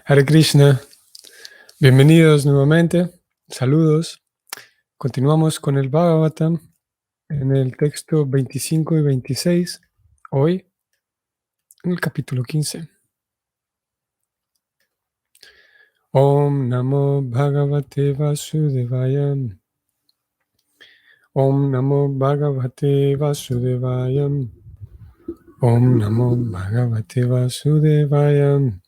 Hare Krishna, bienvenidos nuevamente, saludos. Continuamos con el Bhagavatam en el texto 25 y 26, hoy en el capítulo 15. Om Namo Bhagavate Vasudevaya. Om Namo Bhagavate Vasudevaya. Om Namo Bhagavate Vasudevaya.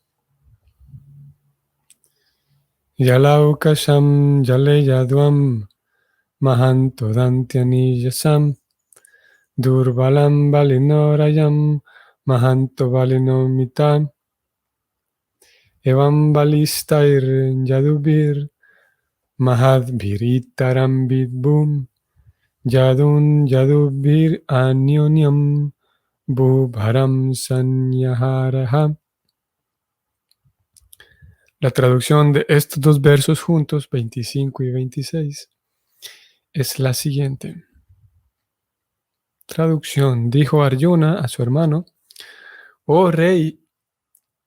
Yalaukasham Jaleyadvam Mahanto Dantyani Durbalam Balinorayam Mahanto Balinomitam Evam Balistair Yadubir Mahadviritaram Vidbum Yadun Yadubir Anyonyam Bhubharam Sanyaharaha. La traducción de estos dos versos juntos, 25 y 26, es la siguiente. Traducción: dijo Arjuna a su hermano: oh rey,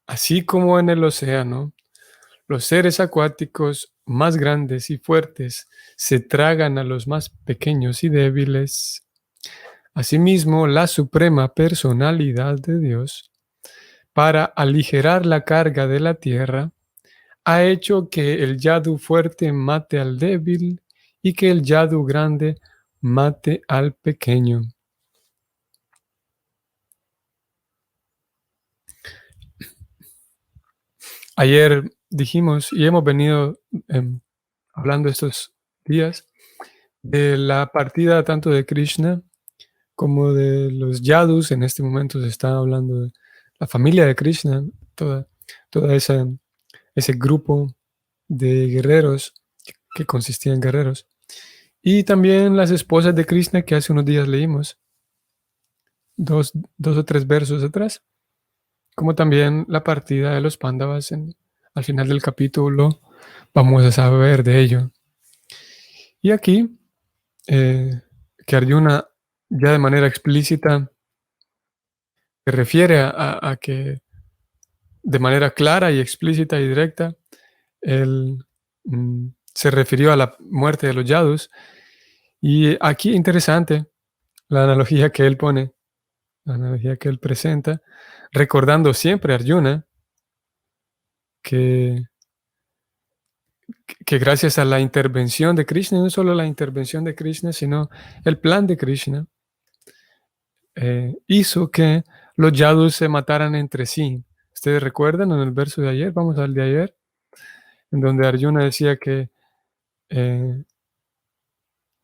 así como en el océano, los seres acuáticos más grandes y fuertes se tragan a los más pequeños y débiles, asimismo la suprema personalidad de Dios, para aligerar la carga de la tierra, ha hecho que el yadu fuerte mate al débil y que el yadu grande mate al pequeño. Ayer dijimos y hemos venido hablando estos días de la partida tanto de Krishna como de los yadus. En este momento se está hablando de la familia de Krishna, toda ese grupo de guerreros que consistía en guerreros. Y también las esposas de Krishna que hace unos días leímos, dos o tres versos atrás, como también la partida de los Pándavas al final del capítulo. Vamos a saber de ello. Y aquí, que Arjuna ya de manera explícita se refiere a que de manera clara y explícita y directa, él se refirió a la muerte de los yadus. Y aquí interesante la analogía que él pone, la analogía que él presenta, recordando siempre a Arjuna que gracias a la intervención de Krishna, no solo la intervención de Krishna, sino el plan de Krishna, hizo que los yadus se mataran entre sí. ¿Ustedes recuerdan en el verso de ayer? Vamos al de ayer, en donde Arjuna decía que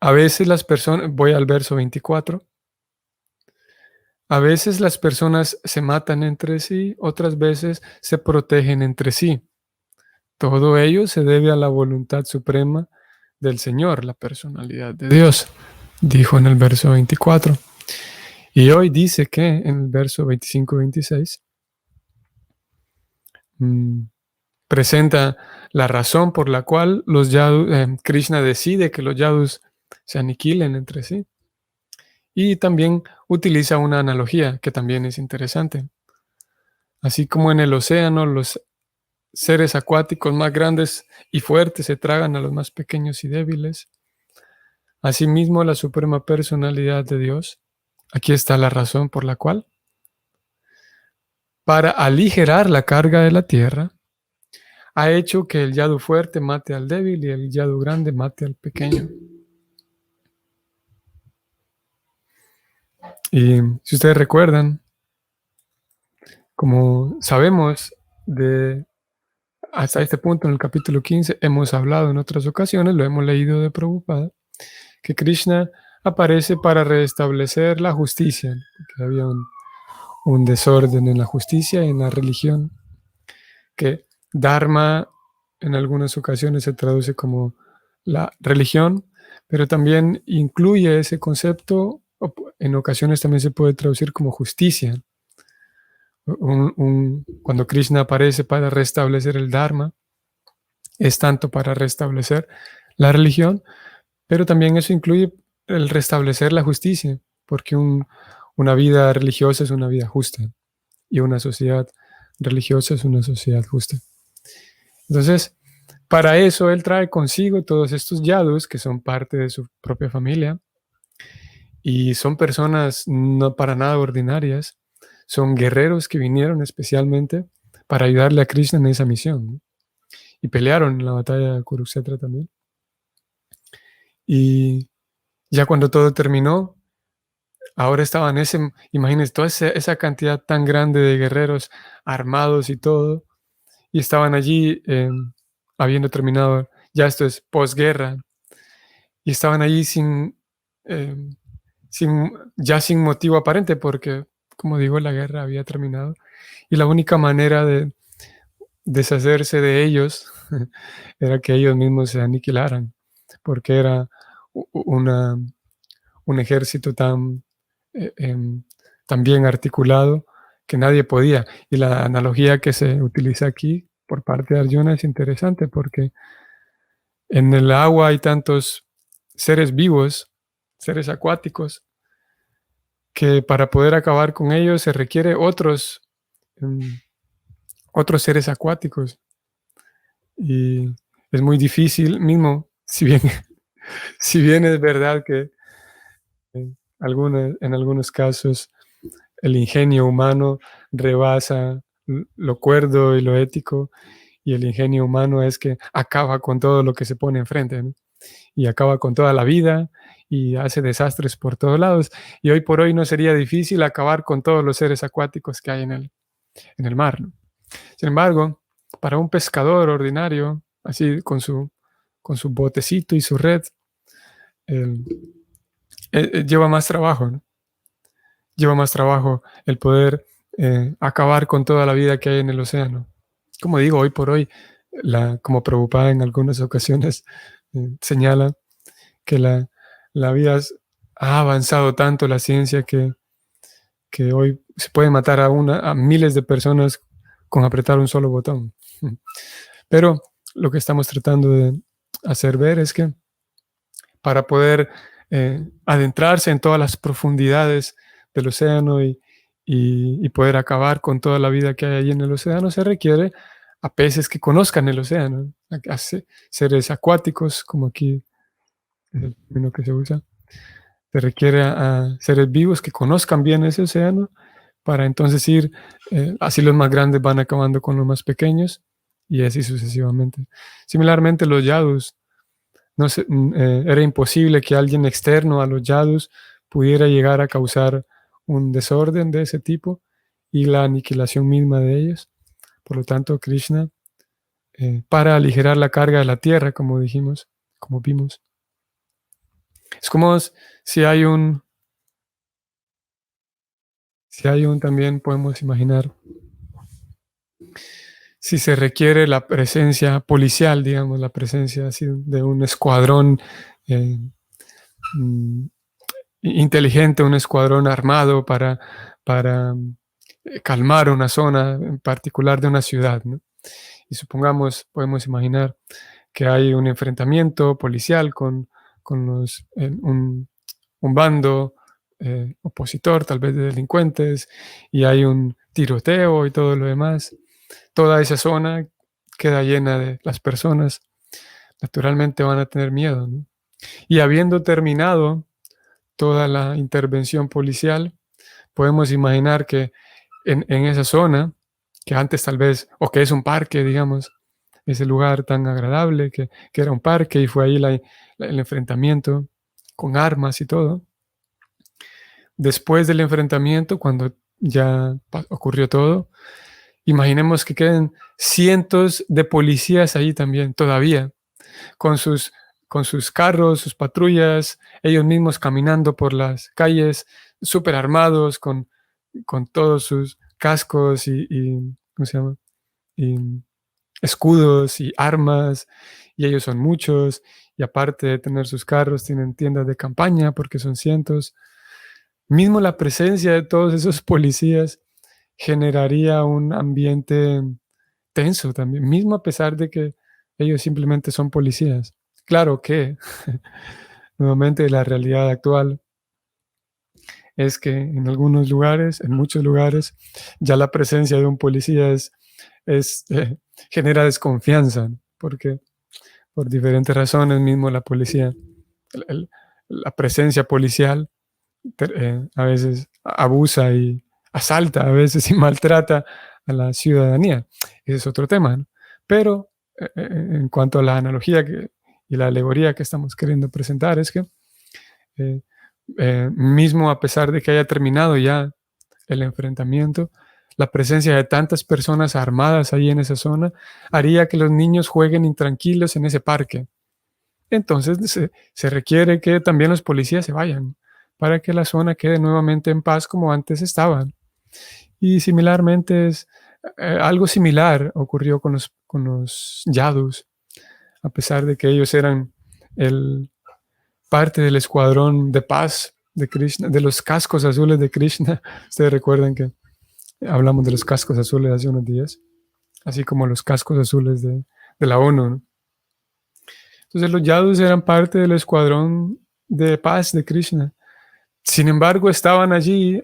a veces las personas, voy al verso 24, a veces las personas se matan entre sí, otras veces se protegen entre sí. Todo ello se debe a la voluntad suprema del Señor, la personalidad de Dios, dijo en el verso 24. Y hoy dice que en el verso 25-26 presenta la razón por la cual los yadus, Krishna decide que los yadus se aniquilen entre sí. Y también utiliza una analogía que también es interesante. Así como en el océano los seres acuáticos más grandes y fuertes se tragan a los más pequeños y débiles, asimismo la suprema personalidad de Dios, aquí está la razón por la cual, para aligerar la carga de la tierra, ha hecho que el yadu fuerte mate al débil y el yadu grande mate al pequeño. Y si ustedes recuerdan, como sabemos hasta este punto en el capítulo 15, hemos hablado en otras ocasiones, lo hemos leído de Prabhupada, que Krishna aparece para restablecer la justicia, que había un desorden en la justicia y en la religión, que Dharma en algunas ocasiones se traduce como la religión, pero también incluye ese concepto, en ocasiones también se puede traducir como justicia. Cuando Krishna aparece para restablecer el Dharma, es tanto para restablecer la religión, pero también eso incluye el restablecer la justicia, porque una vida religiosa es una vida justa y una sociedad religiosa es una sociedad justa. Entonces, para eso él trae consigo todos estos yadus que son parte de su propia familia y son personas no para nada ordinarias, son guerreros que vinieron especialmente para ayudarle a Krishna en esa misión, ¿no? Y pelearon en la batalla de Kurukshetra también. Y ya cuando todo terminó, ahora estaban imagínense, toda esa cantidad tan grande de guerreros armados y todo, y estaban allí habiendo terminado, ya esto es posguerra, y estaban allí em, ya sin motivo aparente, porque, como digo, la guerra había terminado, y la única manera de deshacerse de ellos era que ellos mismos se aniquilaran, porque era una un ejército tan bien articulado que nadie podía. Y la analogía que se utiliza aquí por parte de Arjuna es interesante porque en el agua hay tantos seres vivos, seres acuáticos, que para poder acabar con ellos se requiere em, otros seres acuáticos. Y es muy difícil, mismo, si bien, si bien es verdad que en algunos casos el ingenio humano rebasa lo cuerdo y lo ético, y el ingenio humano es que acaba con todo lo que se pone enfrente, ¿no? Y acaba con toda la vida y hace desastres por todos lados. Y hoy por hoy no sería difícil acabar con todos los seres acuáticos que hay en el mar, ¿no? Sin embargo, para un pescador ordinario, así con su botecito y su red, eh, lleva más trabajo, ¿no? Lleva más trabajo el poder acabar con toda la vida que hay en el océano. Como digo, hoy por hoy, como Prabhupada en algunas ocasiones señala que la vida ha avanzado tanto la ciencia que hoy se puede matar a miles de personas con apretar un solo botón. Pero lo que estamos tratando de hacer ver es que para poder adentrarse en todas las profundidades del océano y poder acabar con toda la vida que hay allí en el océano, se requiere a peces que conozcan el océano, a seres acuáticos, como aquí es el término que se usa. Se requiere a seres vivos que conozcan bien ese océano para entonces ir, así los más grandes van acabando con los más pequeños y así sucesivamente. Similarmente, los yadus no sé, era imposible que alguien externo a los yadus pudiera llegar a causar un desorden de ese tipo y la aniquilación misma de ellos. Por lo tanto, Krishna, para aligerar la carga de la tierra, como dijimos, como vimos, es como si hay también podemos imaginar, si se requiere la presencia policial, digamos, la presencia así de un escuadrón eh, mm, inteligente, un escuadrón armado para calmar una zona en particular de una ciudad, ¿no? Y supongamos, podemos imaginar que hay un enfrentamiento policial con un bando opositor, tal vez de delincuentes, y hay un tiroteo y todo lo demás. Toda esa zona queda llena de las personas, naturalmente van a tener miedo, ¿no? Y habiendo terminado toda la intervención policial, podemos imaginar que en esa zona, que antes tal vez, o que es un parque, digamos, ese lugar tan agradable que era un parque y fue ahí el enfrentamiento con armas y todo. Después del enfrentamiento, cuando ya ocurrió todo, imaginemos que queden cientos de policías ahí también, todavía, con sus, con sus carros, sus patrullas, ellos mismos caminando por las calles, súper armados, con todos sus cascos ¿cómo se llama? Y escudos y armas, y ellos son muchos, y aparte de tener sus carros, tienen tiendas de campaña porque son cientos. Mismo la presencia de todos esos policías generaría un ambiente tenso también, mismo a pesar de que ellos simplemente son policías. Claro que nuevamente la realidad actual es que en algunos lugares, en muchos lugares, ya la presencia de un policía es es, genera desconfianza, porque por diferentes razones mismo la policía, el- el- la presencia policial a veces abusa y asalta a veces y maltrata a la ciudadanía. Ese es otro tema, ¿no? Pero en cuanto a la analogía y la alegoría que estamos queriendo presentar es que eh, mismo a pesar de que haya terminado ya el enfrentamiento, la presencia de tantas personas armadas ahí en esa zona haría que los niños jueguen intranquilos en ese parque. Entonces se requiere que también los policías se vayan para que la zona quede nuevamente en paz como antes estaban. Y similarmente, algo similar ocurrió con los Yadus, a pesar de que ellos eran el, parte del escuadrón de paz de Krishna, de los cascos azules de Krishna. Ustedes recuerdan que hablamos de los cascos azules hace unos días, así como los cascos azules de la ONU, ¿no? Entonces los Yadus eran parte del escuadrón de paz de Krishna. Sin embargo, estaban allí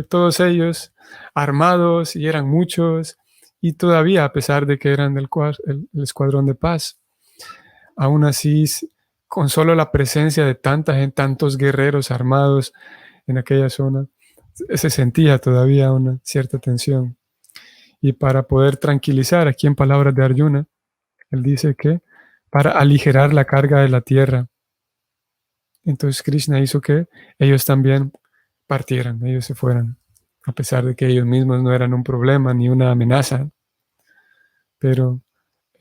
todos ellos armados y eran muchos y todavía, a pesar de que eran el escuadrón de paz, aún así, con solo la presencia de tanta gente, tantos guerreros armados en aquella zona, se sentía todavía una cierta tensión. Y para poder tranquilizar, aquí en palabras de Arjuna, él dice que para aligerar la carga de la tierra, entonces Krishna hizo que ellos también partieran, ellos se fueran, a pesar de que ellos mismos no eran un problema ni una amenaza, pero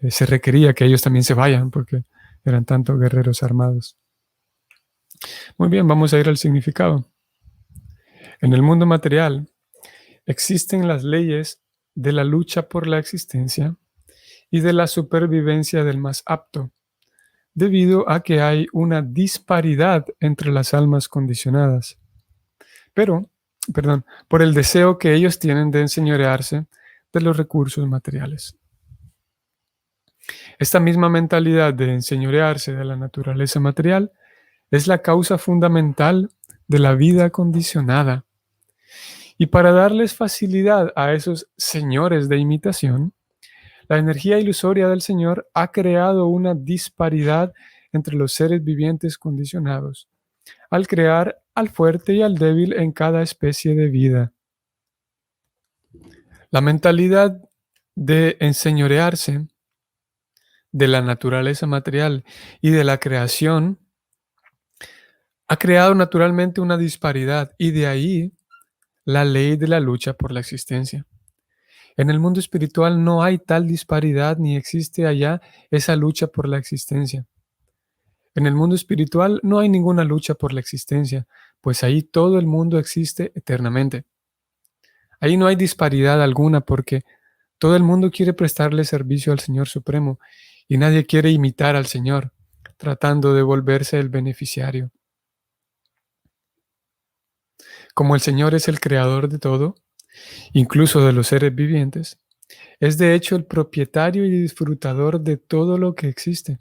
se requería que ellos también se vayan porque eran tantos guerreros armados. Muy bien, vamos a ir al significado. En el mundo material existen las leyes de la lucha por la existencia y de la supervivencia del más apto, debido a que hay una disparidad entre las almas condicionadas. Pero, perdón, por el deseo que ellos tienen de enseñorearse de los recursos materiales. Esta misma mentalidad de enseñorearse de la naturaleza material es la causa fundamental de la vida condicionada. Y para darles facilidad a esos señores de imitación, la energía ilusoria del Señor ha creado una disparidad entre los seres vivientes condicionados, al crear al fuerte y al débil en cada especie de vida. La mentalidad de enseñorearse de la naturaleza material y de la creación ha creado naturalmente una disparidad y de ahí la ley de la lucha por la existencia. En el mundo espiritual no hay tal disparidad ni existe allá esa lucha por la existencia. En el mundo espiritual no hay ninguna lucha por la existencia, pues ahí todo el mundo existe eternamente. Ahí no hay disparidad alguna porque todo el mundo quiere prestarle servicio al Señor Supremo y nadie quiere imitar al Señor, tratando de volverse el beneficiario. Como el Señor es el creador de todo, incluso de los seres vivientes, es de hecho el propietario y disfrutador de todo lo que existe.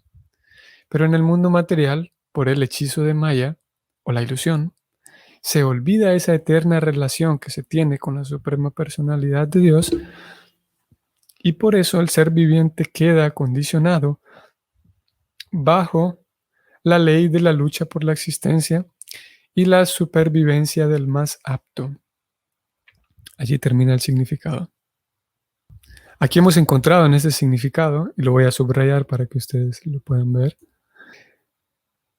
Pero en el mundo material, por el hechizo de Maya o la ilusión, se olvida esa eterna relación que se tiene con la suprema personalidad de Dios y por eso el ser viviente queda condicionado bajo la ley de la lucha por la existencia y la supervivencia del más apto. Allí termina el significado. Aquí hemos encontrado en este significado, y lo voy a subrayar para que ustedes lo puedan ver,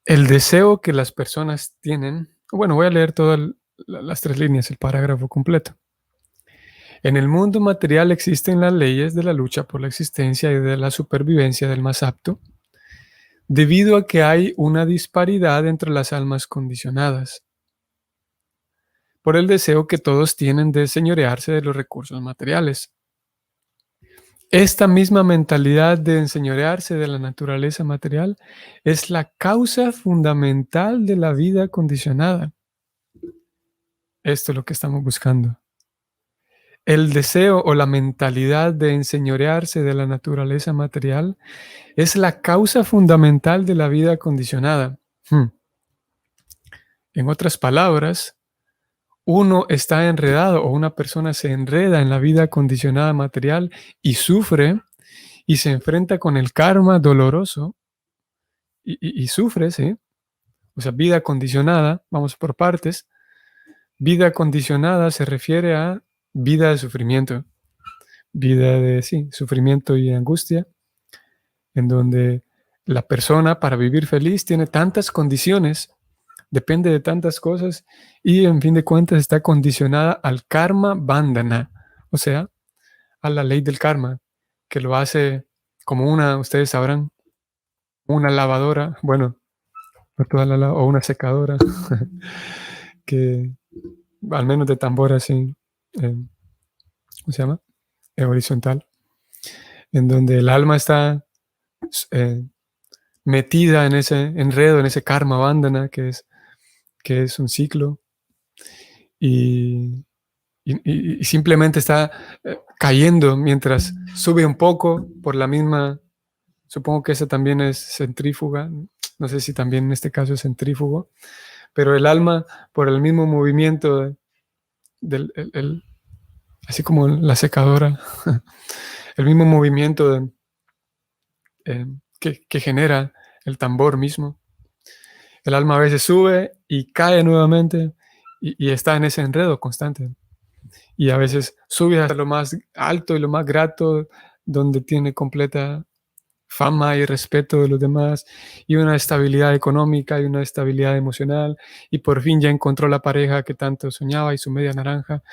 el deseo que las personas tienen. Bueno, voy a leer todas las 3 líneas, el parágrafo completo. En el mundo material existen las leyes de la lucha por la existencia y de la supervivencia del más apto, debido a que hay una disparidad entre las almas condicionadas, por el deseo que todos tienen de señorearse de los recursos materiales. Esta misma mentalidad de enseñorearse de la naturaleza material es la causa fundamental de la vida condicionada. Esto es lo que estamos buscando. El deseo o la mentalidad de enseñorearse de la naturaleza material es la causa fundamental de la vida condicionada. En otras palabras, uno está enredado o una persona se enreda en la vida condicionada material y sufre y se enfrenta con el karma doloroso y sufre, ¿sí? O sea, vida condicionada, vamos por partes. Vida condicionada se refiere a vida de sufrimiento, vida de, sí, sufrimiento y angustia, en donde la persona para vivir feliz tiene tantas condiciones, depende de tantas cosas y en fin de cuentas está condicionada al karma bandhana, o sea, a la ley del karma, que lo hace como una, ustedes sabrán, una lavadora, bueno, no toda o una secadora, que al menos de tambor así, eh, ¿cómo se llama? Horizontal, en donde el alma está eh, metida en ese enredo, en ese karma bandhana, que es un ciclo, y, y simplemente está cayendo mientras sube un poco por la misma, supongo que esa también es centrífuga, no sé si también en este caso es centrífugo, pero el alma por el mismo movimiento del, así como la secadora, el mismo movimiento que genera el tambor mismo. El alma a veces sube y cae nuevamente y está en ese enredo constante. Y a veces sube hasta lo más alto y lo más grato, donde tiene completa fama y respeto de los demás, y una estabilidad económica y una estabilidad emocional, y por fin ya encontró la pareja que tanto soñaba y su media naranja,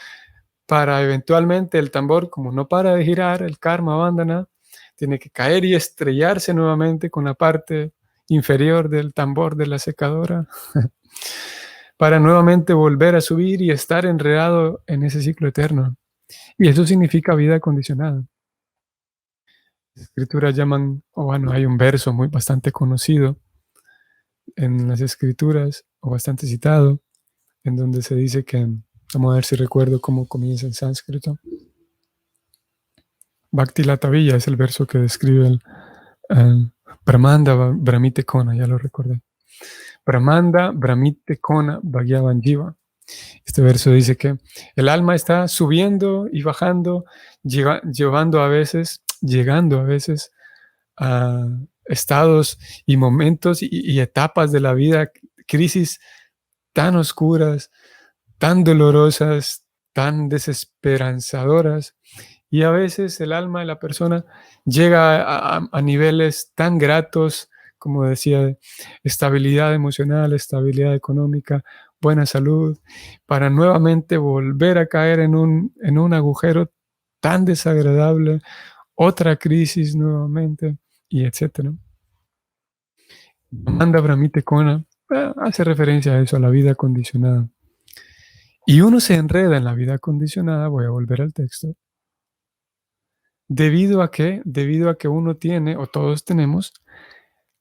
para eventualmente el tambor, como no para de girar, el karma bandhana, tiene que caer y estrellarse nuevamente con la parte inferior del tambor de la secadora para nuevamente volver a subir y estar enredado en ese ciclo eterno. Y eso significa vida condicionada. Las escrituras llaman, o bueno, hay un verso muy bastante conocido en las escrituras, o bastante citado, en donde se dice que, vamos a ver si recuerdo cómo comienza en sánscrito. Bhakti Latavilla es el verso que describe el Brahmanda Brahmite Kona, ya lo recordé. Brahmanda Brahmite Kona Bhagyavan Jiva. Este verso dice que el alma está subiendo y bajando, llegando a veces a estados y momentos y etapas de la vida, crisis tan oscuras, tan dolorosas, tan desesperanzadoras. Y a veces el alma de la persona llega a niveles tan gratos, como decía, estabilidad emocional, estabilidad económica, buena salud, para nuevamente volver a caer en un agujero tan desagradable, otra crisis nuevamente, y etcétera. Manda Brahmite Kona hace referencia a eso, a la vida condicionada. Y uno se enreda en la vida condicionada, voy a volver al texto, debido a que uno tiene, o todos tenemos,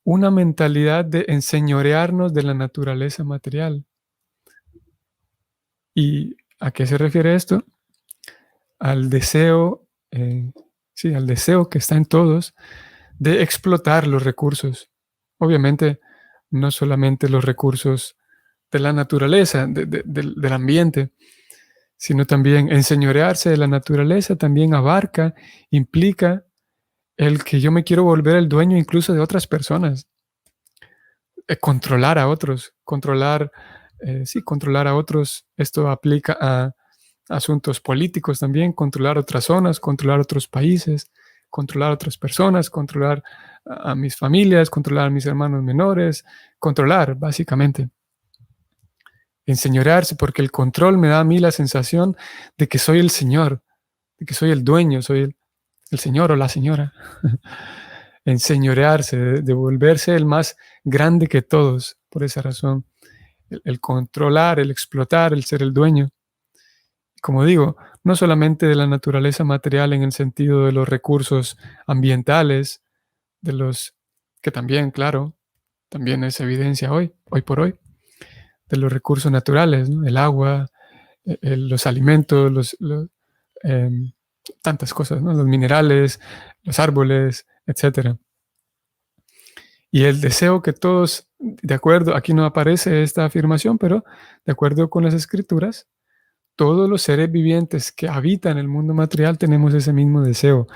una mentalidad de enseñorearnos de la naturaleza material. ¿Y a qué se refiere esto? Al deseo, sí, al deseo que está en todos de explotar los recursos. Obviamente, no solamente los recursos de la naturaleza, del ambiente, sino también enseñorearse de la naturaleza también abarca, implica el que yo me quiero volver el dueño incluso de otras personas, controlar a otros, sí, controlar a otros. Esto aplica a asuntos políticos también, controlar otras zonas, controlar otros países, controlar otras personas, controlar a mis familias, controlar a mis hermanos menores, controlar, básicamente. Enseñorearse, porque el control me da a mí la sensación de que soy el señor, de que soy el dueño, soy el señor o la señora. Enseñorearse, de volverse el más grande que todos, por esa razón. El controlar, el explotar, el ser el dueño. Como digo, no solamente de la naturaleza material en el sentido de los recursos ambientales, de los que también, claro, también es evidencia hoy por hoy, de los recursos naturales, ¿no? El agua, los alimentos, eh, tantas cosas, ¿no? Los minerales, los árboles, etcétera. Y el deseo que todos, de acuerdo, aquí no aparece esta afirmación, pero de acuerdo con las escrituras, todos los seres vivientes que habitan el mundo material tenemos ese mismo deseo.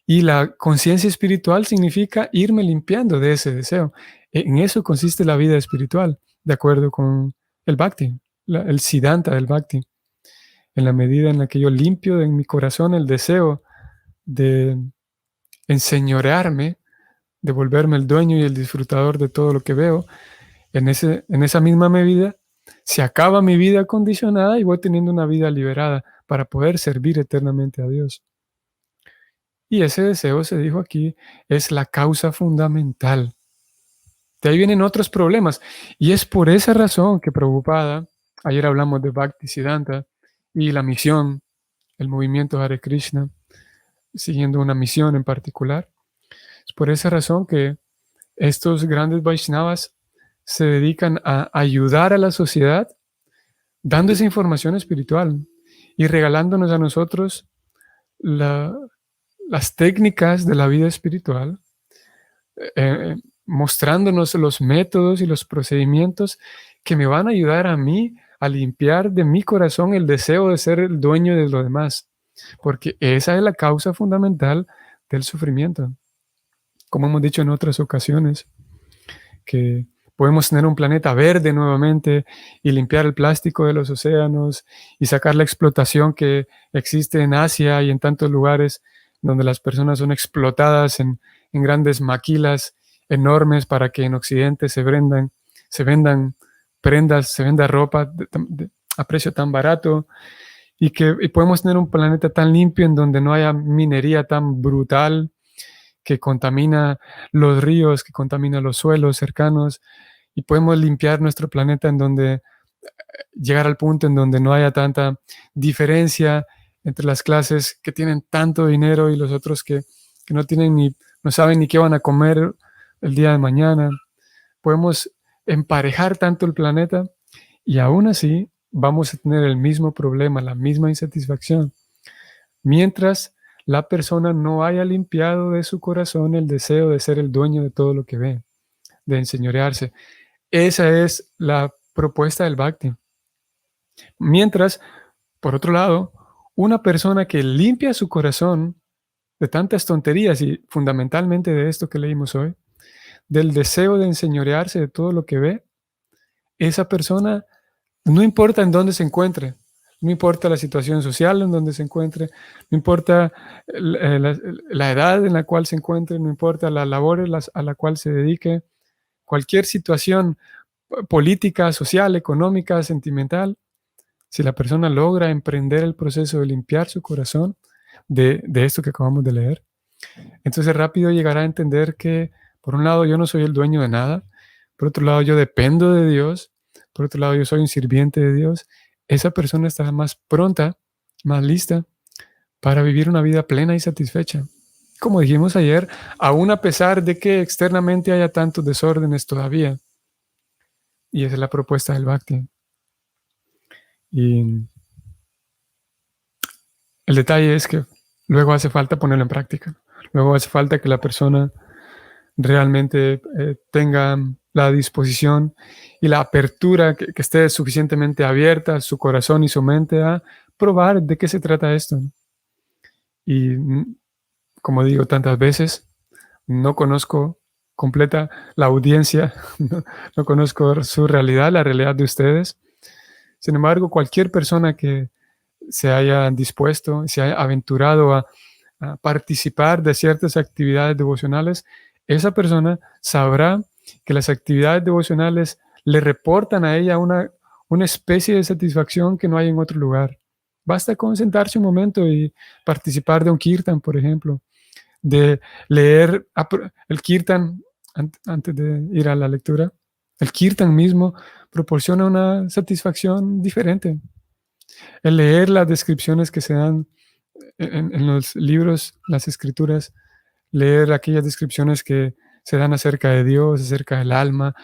Y la conciencia espiritual significa irme limpiando de ese deseo. En eso consiste la vida espiritual, de acuerdo con el Bhakti, el Siddhanta del Bhakti. En la medida en la que yo limpio en mi corazón el deseo de enseñorearme, de volverme el dueño y el disfrutador de todo lo que veo, en esa misma medida se acaba mi vida condicionada y voy teniendo una vida liberada para poder servir eternamente a Dios. Y ese deseo, se dijo aquí, es la causa fundamental. De ahí vienen otros problemas. Y es por esa razón que Prabhupada, ayer hablamos de Bhakti Siddhanta y la misión, el movimiento Hare Krishna, siguiendo una misión en particular. Es por esa razón que estos grandes Vaishnavas se dedican a ayudar a la sociedad dando esa información espiritual y regalándonos a nosotros las técnicas de la vida espiritual, mostrándonos los métodos y los procedimientos que me van a ayudar a mí a limpiar de mi corazón el deseo de ser el dueño de lo demás, porque esa es la causa fundamental del sufrimiento. Como hemos dicho en otras ocasiones, que podemos tener un planeta verde nuevamente y limpiar el plástico de los océanos y sacar la explotación que existe en Asia y en tantos lugares donde las personas son explotadas en grandes maquilas enormes para que en Occidente se vendan prendas, se venda ropa a precio tan barato y podemos tener un planeta tan limpio en donde no haya minería tan brutal que contamina los ríos, que contamina los suelos cercanos, y podemos limpiar nuestro planeta en donde llegar al punto en donde no haya tanta diferencia entre las clases que tienen tanto dinero y los otros que no tienen no saben ni qué van a comer el día de mañana. Podemos emparejar tanto el planeta y aún así vamos a tener el mismo problema, la misma insatisfacción. Mientras la persona no haya limpiado de su corazón el deseo de ser el dueño de todo lo que ve, de enseñorearse. Esa es la propuesta del Bhakti. Mientras, por otro lado, una persona que limpia su corazón de tantas tonterías y fundamentalmente de esto que leímos hoy, del deseo de enseñorearse de todo lo que ve, esa persona, no importa en dónde se encuentre, no importa la situación social en donde se encuentre, no importa la edad en la cual se encuentre, no importa la labor a la cual se dedique, cualquier situación política, social, económica, sentimental, si la persona logra emprender el proceso de limpiar su corazón de esto que acabamos de leer, entonces rápido llegará a entender que, por un lado, yo no soy el dueño de nada, por otro lado, yo dependo de Dios, por otro lado, yo soy un sirviente de Dios. Esa persona estará más pronta, más lista para vivir una vida plena y satisfecha. Como dijimos ayer, aún a pesar de que externamente haya tantos desórdenes todavía. Y esa es la propuesta del Bhakti. Y el detalle es que luego hace falta ponerlo en práctica. Luego hace falta que la persona realmente tenga la disposición y la apertura, que esté suficientemente abierta su corazón y su mente a probar de qué se trata esto. Y como digo tantas veces, no conozco completa la audiencia, no conozco su realidad, la realidad de ustedes. Sin embargo, cualquier persona que se haya dispuesto, se haya aventurado a participar de ciertas actividades devocionales, esa persona sabrá que las actividades devocionales le reportan a ella una especie de satisfacción que no hay en otro lugar. Basta con sentarse un momento y participar de un kirtan, por ejemplo, de leer el kirtan antes de ir a la lectura. El kirtan mismo proporciona una satisfacción diferente. El leer las descripciones que se dan en los libros, las escrituras, leer aquellas descripciones que se dan acerca de Dios, acerca del alma,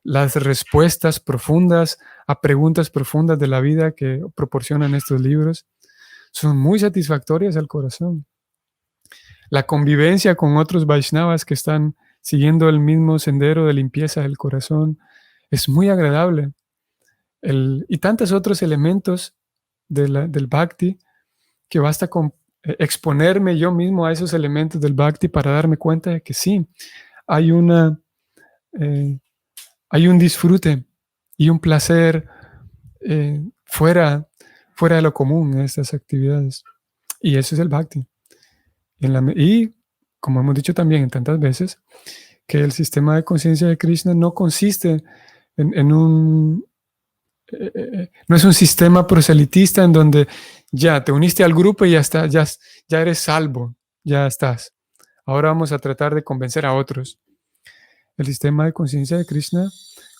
las respuestas profundas a preguntas profundas de la vida que proporcionan estos libros, son muy satisfactorias al corazón. La convivencia con otros Vaishnavas que están siguiendo el mismo sendero de limpieza del corazón es muy agradable. Y tantos otros elementos del Bhakti, que basta con exponerme yo mismo a esos elementos del Bhakti para darme cuenta de que sí, hay eh, hay un disfrute y un placer fuera de lo común en estas actividades. Y eso es el Bhakti. Y como hemos dicho también en tantas veces, que el sistema de conciencia de Krishna no consiste en un... no es un sistema proselitista en donde ya te uniste al grupo y ya está, ya eres salvo, ya estás. Ahora vamos a tratar de convencer a otros. El sistema de conciencia de Krishna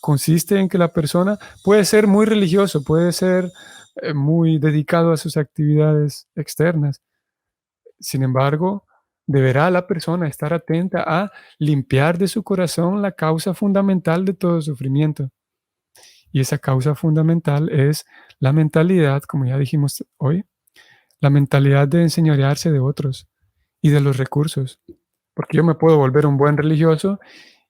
consiste en que la persona puede ser muy religioso, puede ser muy dedicado a sus actividades externas. Sin embargo, deberá la persona estar atenta a limpiar de su corazón la causa fundamental de todo sufrimiento. Y esa causa fundamental es la mentalidad, como ya dijimos hoy, la mentalidad de enseñorearse de otros y de los recursos. Porque yo me puedo volver un buen religioso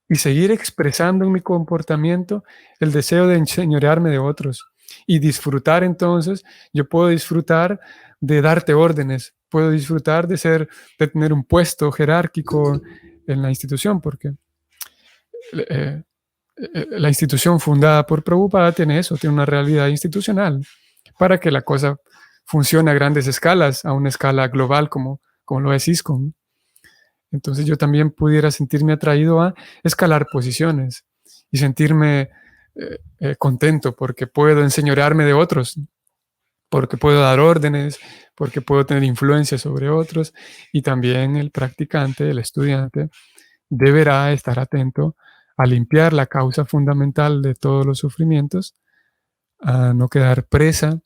y seguir expresando en mi comportamiento el deseo de enseñorearme de otros. Y disfrutar entonces, yo puedo disfrutar de darte órdenes, puedo disfrutar de tener un puesto jerárquico en la institución, porque la institución fundada por Prabhupada tiene eso, tiene una realidad institucional, para que la cosa funcione a grandes escalas, a una escala global como lo es ISKCON. Entonces yo también pudiera sentirme atraído a escalar posiciones y sentirme contento porque puedo enseñorearme de otros, porque puedo dar órdenes, porque puedo tener influencia sobre otros, y también el practicante, el estudiante, deberá estar atento a limpiar la causa fundamental de todos los sufrimientos, a no quedar presa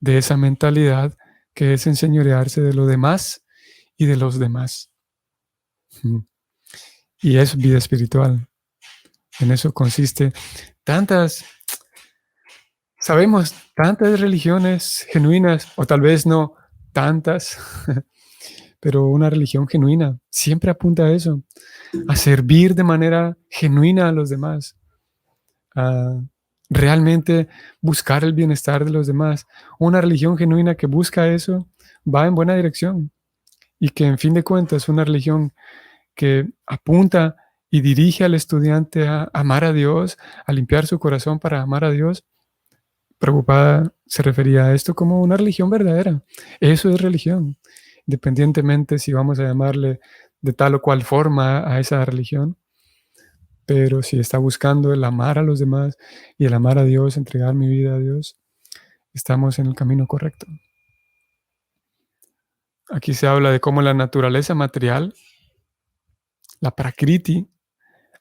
de esa mentalidad que es enseñorearse de lo demás y de los demás. Y es vida espiritual. En eso consiste sabemos tantas religiones genuinas, o tal vez no tantas, pero una religión genuina siempre apunta a eso, a servir de manera genuina a los demás, a realmente buscar el bienestar de los demás. Una religión genuina que busca eso va en buena dirección y que en fin de cuentas una religión que apunta y dirige al estudiante a amar a Dios, a limpiar su corazón para amar a Dios. Prabhupada se refería a esto como una religión verdadera. Eso es religión, independientemente si vamos a llamarle de tal o cual forma a esa religión. Pero si está buscando el amar a los demás y el amar a Dios, entregar mi vida a Dios, estamos en el camino correcto. Aquí se habla de cómo la naturaleza material, la Prakriti,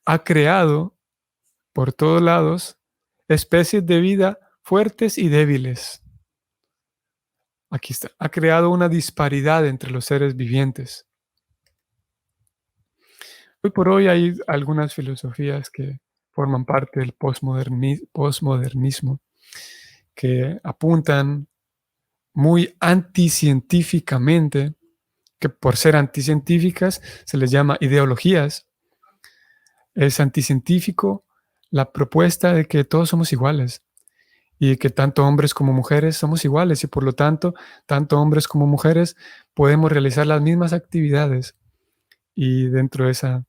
ha creado por todos lados especies de vida fuertes y débiles. Aquí está, ha creado una disparidad entre los seres vivientes. Hoy por hoy hay algunas filosofías que forman parte del posmodernismo que apuntan muy anticientíficamente, que por ser anticientíficas se les llama ideologías. Es anticientífico la propuesta de que todos somos iguales y que tanto hombres como mujeres somos iguales y por lo tanto, tanto hombres como mujeres podemos realizar las mismas actividades. Y dentro de esa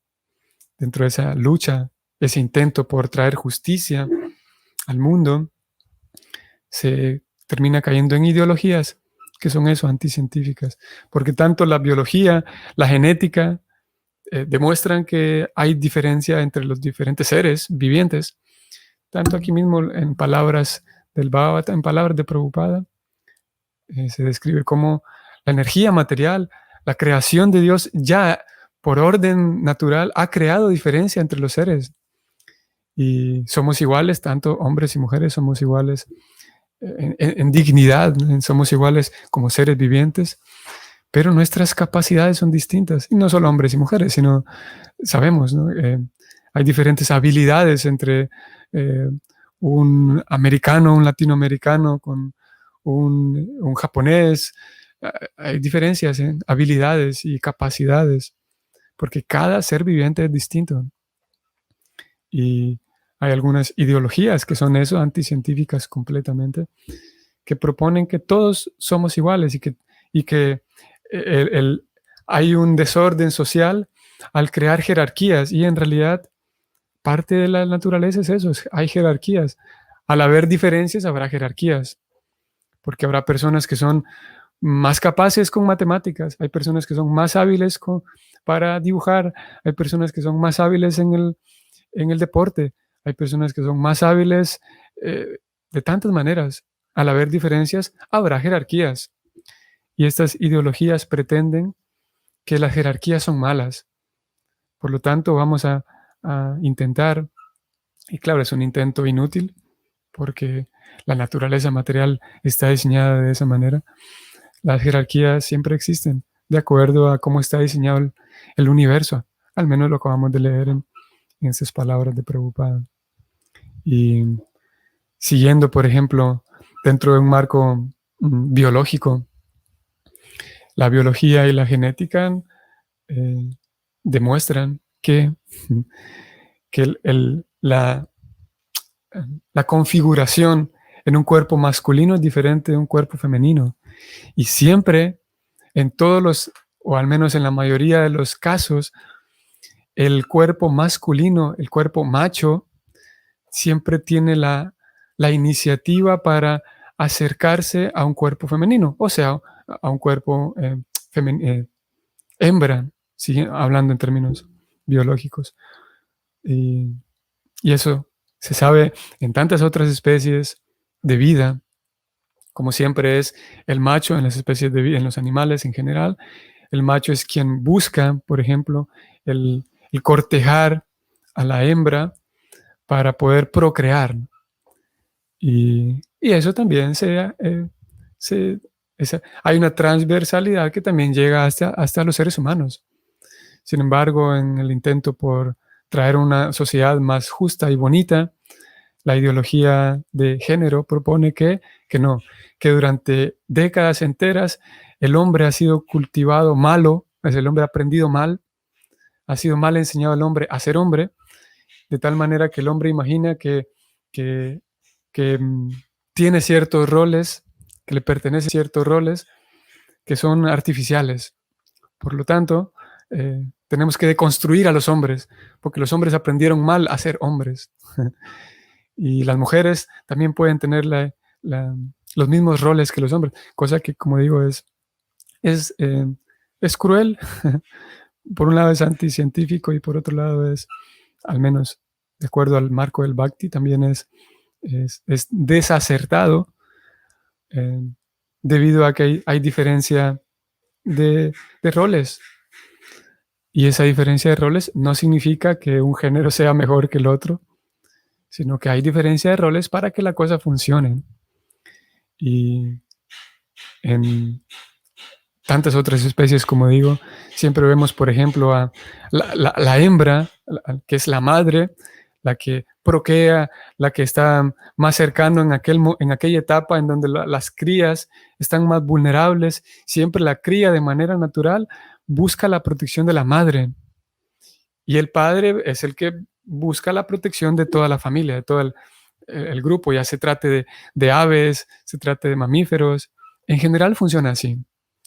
lucha, ese intento por traer justicia al mundo, se termina cayendo en ideologías que son eso, anticientíficas. Porque tanto la biología, la genética, demuestran que hay diferencia entre los diferentes seres vivientes. Tanto aquí mismo en palabras del Bhagavata, en palabras de Prabhupada, se describe cómo la energía material, la creación de Dios ya por orden natural ha creado diferencia entre los seres. Y somos iguales, tanto hombres y mujeres somos iguales en dignidad, somos iguales como seres vivientes, pero nuestras capacidades son distintas. Y no solo hombres y mujeres, sino sabemos, ¿no? Hay diferentes habilidades entre un americano, un latinoamericano con un japonés. Hay diferencias en habilidades y capacidades, porque cada ser viviente es distinto. Y hay algunas ideologías que son eso, anticientíficas completamente, que proponen que todos somos iguales y que hay un desorden social al crear jerarquías, y en realidad parte de la naturaleza es eso, hay jerarquías. Al haber diferencias habrá jerarquías, porque habrá personas que son más capaces con matemáticas, hay personas que son más hábiles para dibujar, hay personas que son más hábiles en el deporte, hay personas que son más hábiles de tantas maneras. Al haber diferencias, habrá jerarquías. Y estas ideologías pretenden que las jerarquías son malas. Por lo tanto, vamos a intentar, y claro, es un intento inútil, porque la naturaleza material está diseñada de esa manera. Las jerarquías siempre existen de acuerdo a cómo está diseñado el universo. Al menos lo acabamos de leer en estas palabras de Prabhupada. Y siguiendo, por ejemplo, dentro de un marco biológico, la biología y la genética demuestran que la configuración en un cuerpo masculino es diferente de un cuerpo femenino. Y siempre, en todos los, o al menos en la mayoría de los casos, el cuerpo masculino, el cuerpo macho, siempre tiene la iniciativa para acercarse a un cuerpo femenino, o sea, a un cuerpo hembra, hablando en términos biológicos. Y eso se sabe en tantas otras especies de vida, como siempre es el macho en las especies de vida, en los animales en general. El macho es quien busca, por ejemplo, el cortejar a la hembra para poder procrear. Y eso también hay una transversalidad que también llega hasta los seres humanos. Sin embargo, en el intento por traer una sociedad más justa y bonita, la ideología de género propone que no, que durante décadas enteras el hombre ha sido cultivado malo, el hombre ha aprendido mal, ha sido mal enseñado al hombre a ser hombre, de tal manera que el hombre imagina que tiene ciertos roles, que le pertenecen ciertos roles que son artificiales. Por lo tanto, tenemos que deconstruir a los hombres, porque los hombres aprendieron mal a ser hombres. Y las mujeres también pueden tener los mismos roles que los hombres, cosa que, como digo, es cruel. Por un lado es anticientífico y por otro lado es, al menos de acuerdo al marco del Bhakti, también es desacertado debido a que hay diferencia de roles. Y esa diferencia de roles no significa que un género sea mejor que el otro, sino que hay diferencia de roles para que la cosa funcione. Y en tantas otras especies, como digo, siempre vemos, por ejemplo, a la hembra, que es la madre, la que procrea, la que está más cercano en aquella etapa en donde las crías están más vulnerables. Siempre la cría de manera natural busca la protección de la madre. Y el padre es el que busca la protección de toda la familia, de todo el grupo, ya se trate de aves, se trate de mamíferos. En general funciona así.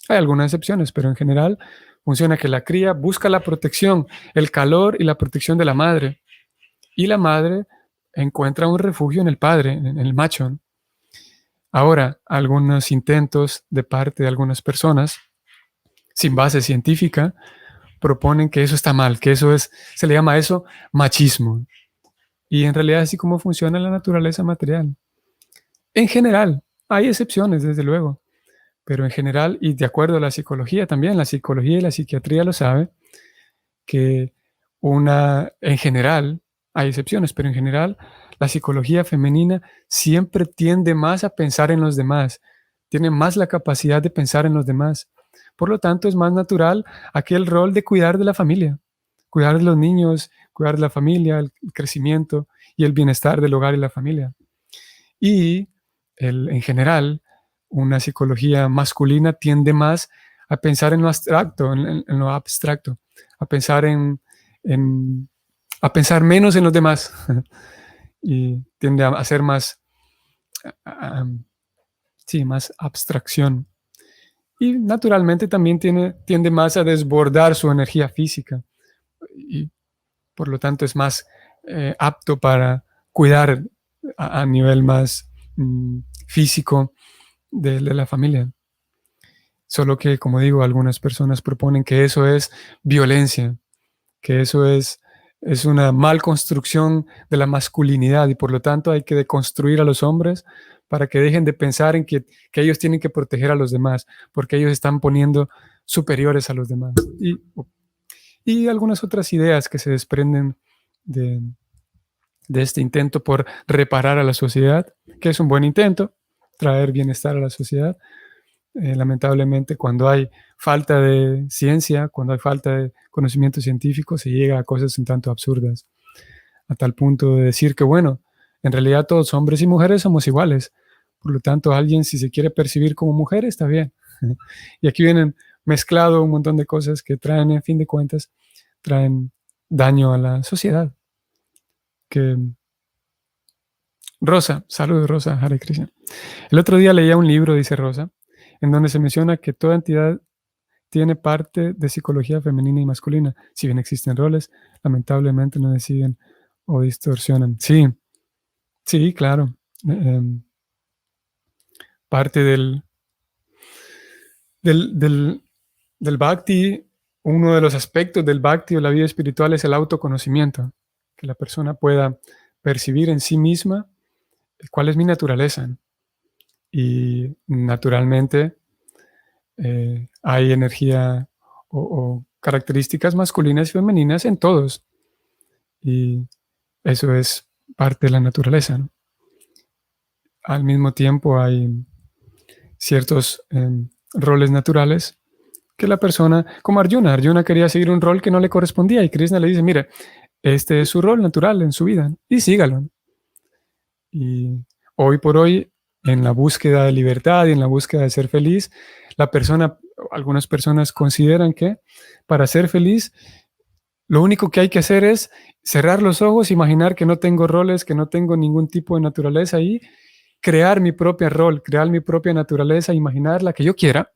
Hay algunas excepciones, pero en general funciona que la cría busca la protección, el calor y la protección de la madre. Y la madre encuentra un refugio en el padre, en el macho. Ahora, algunos intentos de parte de algunas personas, sin base científica, proponen que eso está mal, que se le llama eso machismo. Y en realidad así como funciona la naturaleza material. En general, hay excepciones, desde luego, pero en general, y de acuerdo a la psicología también, la psicología y la psiquiatría lo sabe, que en general, hay excepciones, pero en general, la psicología femenina siempre tiende más a pensar en los demás, tiene más la capacidad de pensar en los demás. Por lo tanto, es más natural aquel rol de cuidar de la familia, cuidar de los niños, cuidar de la familia, el crecimiento y el bienestar del hogar y la familia. Y en general, una psicología masculina tiende más a pensar en lo abstracto, a pensar a pensar menos en los demás y tiende a ser más, sí, más abstracción. Y naturalmente también tiende más a desbordar su energía física y por lo tanto es más apto para cuidar a nivel más físico de la familia. Solo que, como digo, algunas personas proponen que eso es violencia, que eso es una mal construcción de la masculinidad y por lo tanto hay que deconstruir a los hombres para que dejen de pensar en que ellos tienen que proteger a los demás, porque ellos están poniendo superiores a los demás. Y algunas otras ideas que se desprenden de, de este intento por reparar a la sociedad, que es un buen intento, traer bienestar a la sociedad. Lamentablemente, cuando hay falta de ciencia, cuando hay falta de conocimiento científico, se llega a cosas un tanto absurdas, a tal punto de decir que, bueno, en realidad todos hombres y mujeres somos iguales. Por lo tanto, alguien si se quiere percibir como mujer, está bien. Y aquí vienen mezclado un montón de cosas que traen, en fin de cuentas, traen daño a la sociedad. Que Rosa, saludos Rosa, Hare Krishna. El otro día leía un libro, dice Rosa, en donde se menciona que toda entidad tiene parte de psicología femenina y masculina. Si bien existen roles, lamentablemente no deciden o distorsionan. Sí, sí, claro. Parte del, del bhakti, uno de los aspectos del bhakti o la vida espiritual es el autoconocimiento, que la persona pueda percibir en sí misma cuál es mi naturaleza. Y naturalmente hay energía o características masculinas y femeninas en todos. Y eso es parte de la naturaleza, ¿no? Al mismo tiempo hay ciertos roles naturales que la persona, como Arjuna quería seguir un rol que no le correspondía y Krishna le dice, mire, este es su rol natural en su vida, ¿no? Y sígalo, ¿no? Y hoy por hoy, en la búsqueda de libertad y en la búsqueda de ser feliz, algunas personas consideran que para ser feliz, lo único que hay que hacer es cerrar los ojos, imaginar que no tengo roles, que no tengo ningún tipo de naturaleza y crear mi propio rol, crear mi propia naturaleza, imaginar la que yo quiera,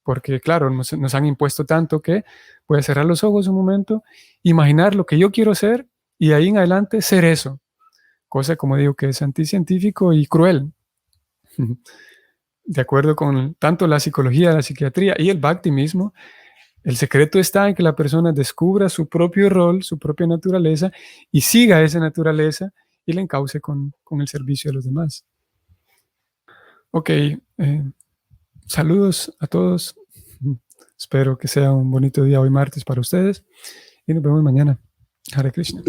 porque claro, nos han impuesto tanto que voy a cerrar los ojos un momento, imaginar lo que yo quiero ser y de ahí en adelante ser eso. Cosa, como digo, que es anticientífico y cruel. De acuerdo con tanto la psicología, la psiquiatría y el Bhakti mismo, el secreto está en que la persona descubra su propio rol, su propia naturaleza y siga esa naturaleza y la encauce con el servicio de los demás. Ok, saludos a todos. Espero que sea un bonito día hoy martes para ustedes y nos vemos mañana. Hare Krishna.